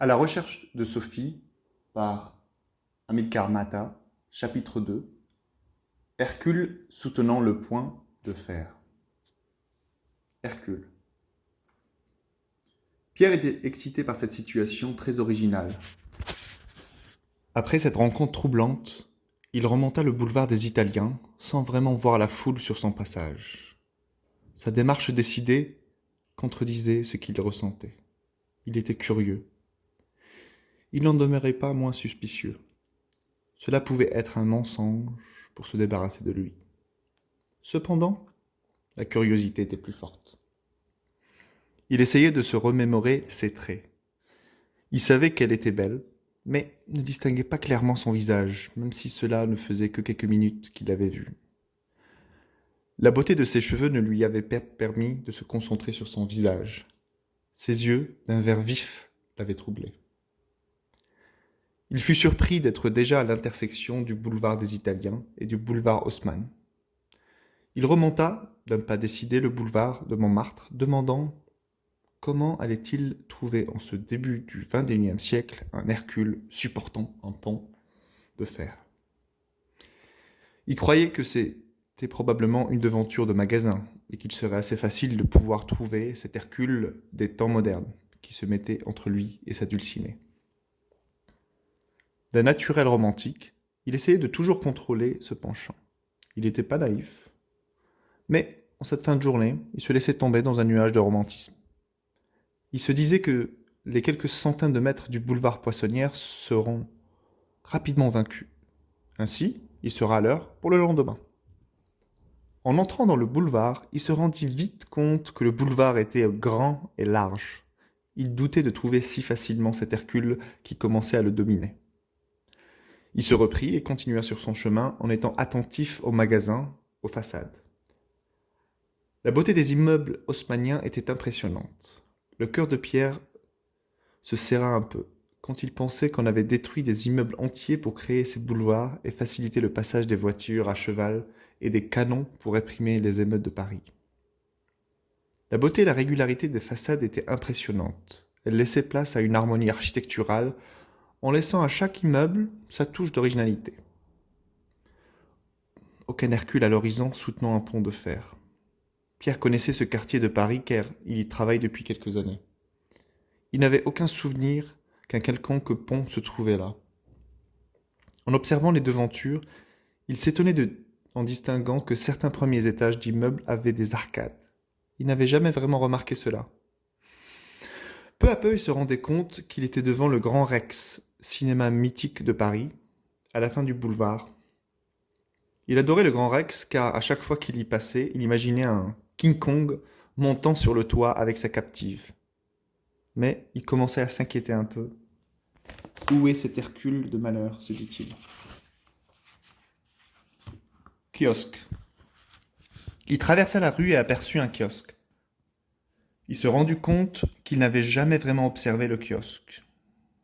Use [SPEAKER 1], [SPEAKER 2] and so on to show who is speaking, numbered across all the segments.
[SPEAKER 1] À la recherche de Sophie par Amilcar Mata, chapitre 2. Hercule soutenant le point de fer. Hercule. Pierre était excité par cette situation très originale. Après cette rencontre troublante, il remonta le boulevard des Italiens sans vraiment voir la foule sur son passage. Sa démarche décidée contredisait ce qu'il ressentait. Il était curieux. Il n'en demeurait pas moins suspicieux. Cela pouvait être un mensonge pour se débarrasser de lui. Cependant, la curiosité était plus forte. Il essayait de se remémorer ses traits. Il savait qu'elle était belle, mais ne distinguait pas clairement son visage, même si cela ne faisait que quelques minutes qu'il l'avait vue. La beauté de ses cheveux ne lui avait pas permis de se concentrer sur son visage. Ses yeux, d'un vert vif, l'avaient troublé. Il fut surpris d'être déjà à l'intersection du boulevard des Italiens et du boulevard Haussmann. Il remonta, d'un pas décidé, le boulevard de Montmartre, demandant comment allait-il trouver en ce début du XXIe siècle un Hercule supportant un pont de fer. Il croyait que c'était probablement une devanture de magasin et qu'il serait assez facile de pouvoir trouver cet Hercule des temps modernes qui se mettait entre lui et sa Dulcinée. D'un naturel romantique, il essayait de toujours contrôler ce penchant. Il n'était pas naïf, mais en cette fin de journée, il se laissait tomber dans un nuage de romantisme. Il se disait que les quelques centaines de mètres du boulevard Poissonnière seront rapidement vaincus. Ainsi, il sera à l'heure pour le lendemain. En entrant dans le boulevard, il se rendit vite compte que le boulevard était grand et large. Il doutait de trouver si facilement cet Hercule qui commençait à le dominer. Il se reprit et continua sur son chemin en étant attentif aux magasins, aux façades. La beauté des immeubles haussmanniens était impressionnante. Le cœur de Pierre se serra un peu quand il pensait qu'on avait détruit des immeubles entiers pour créer ces boulevards et faciliter le passage des voitures à cheval et des canons pour réprimer les émeutes de Paris. La beauté et la régularité des façades étaient impressionnantes. Elles laissaient place à une harmonie architecturale en laissant à chaque immeuble sa touche d'originalité. Aucun Hercule à l'horizon soutenant un pont de fer. Pierre connaissait ce quartier de Paris car il y travaille depuis quelques années. Il n'avait aucun souvenir qu'un quelconque pont se trouvait là. En observant les devantures, il s'étonnait en distinguant que certains premiers étages d'immeubles avaient des arcades. Il n'avait jamais vraiment remarqué cela. Peu à peu, il se rendait compte qu'il était devant le Grand Rex, cinéma mythique de Paris, à la fin du boulevard. Il adorait le Grand Rex car à chaque fois qu'il y passait, il imaginait un King Kong montant sur le toit avec sa captive. Mais il commençait à s'inquiéter un peu. Où est cet Hercule de malheur, se dit-il. Kiosque. Il traversa la rue et aperçut un kiosque. Il se rendit compte qu'il n'avait jamais vraiment observé le kiosque.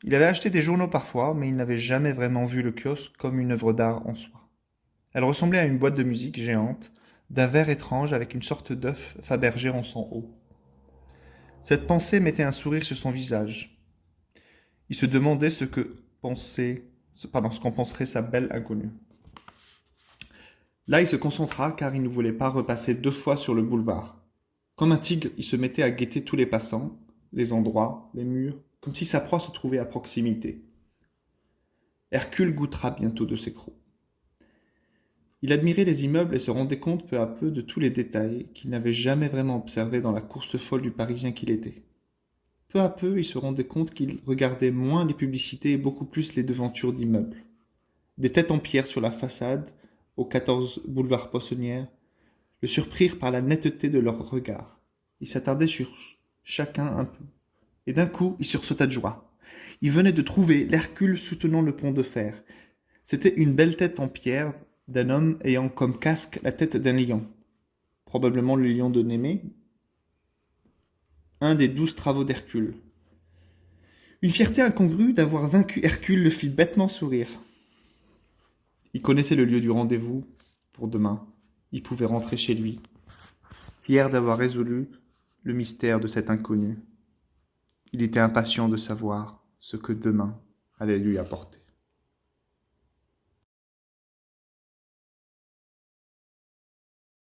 [SPEAKER 1] Il avait acheté des journaux parfois, mais il n'avait jamais vraiment vu le kiosque comme une œuvre d'art en soi. Elle ressemblait à une boîte de musique géante, d'un verre étrange avec une sorte d'œuf Fabergé en son haut. Cette pensée mettait un sourire sur son visage. Il se demandait ce qu'en penserait sa belle inconnue. Là, il se concentra car il ne voulait pas repasser 2 fois sur le boulevard. Comme un tigre, il se mettait à guetter tous les passants, les endroits, les murs, comme si sa proie se trouvait à proximité. Hercule goûtera bientôt de ses crocs. Il admirait les immeubles et se rendait compte peu à peu de tous les détails qu'il n'avait jamais vraiment observés dans la course folle du Parisien qu'il était. Peu à peu, il se rendait compte qu'il regardait moins les publicités et beaucoup plus les devantures d'immeubles. Des têtes en pierre sur la façade, au 14 boulevard Poissonnière, le surprirent par la netteté de leurs regards. Il s'attardait sur chacun un peu. Et d'un coup, il sursauta de joie. Il venait de trouver l'Hercule soutenant le pont de fer. C'était une belle tête en pierre d'un homme ayant comme casque la tête d'un lion. Probablement le lion de Némée, un des 12 travaux d'Hercule. Une fierté incongrue d'avoir vaincu Hercule le fit bêtement sourire. Il connaissait le lieu du rendez-vous pour demain. Il pouvait rentrer chez lui, fier d'avoir résolu le mystère de cet inconnu. Il était impatient de savoir ce que demain allait lui apporter.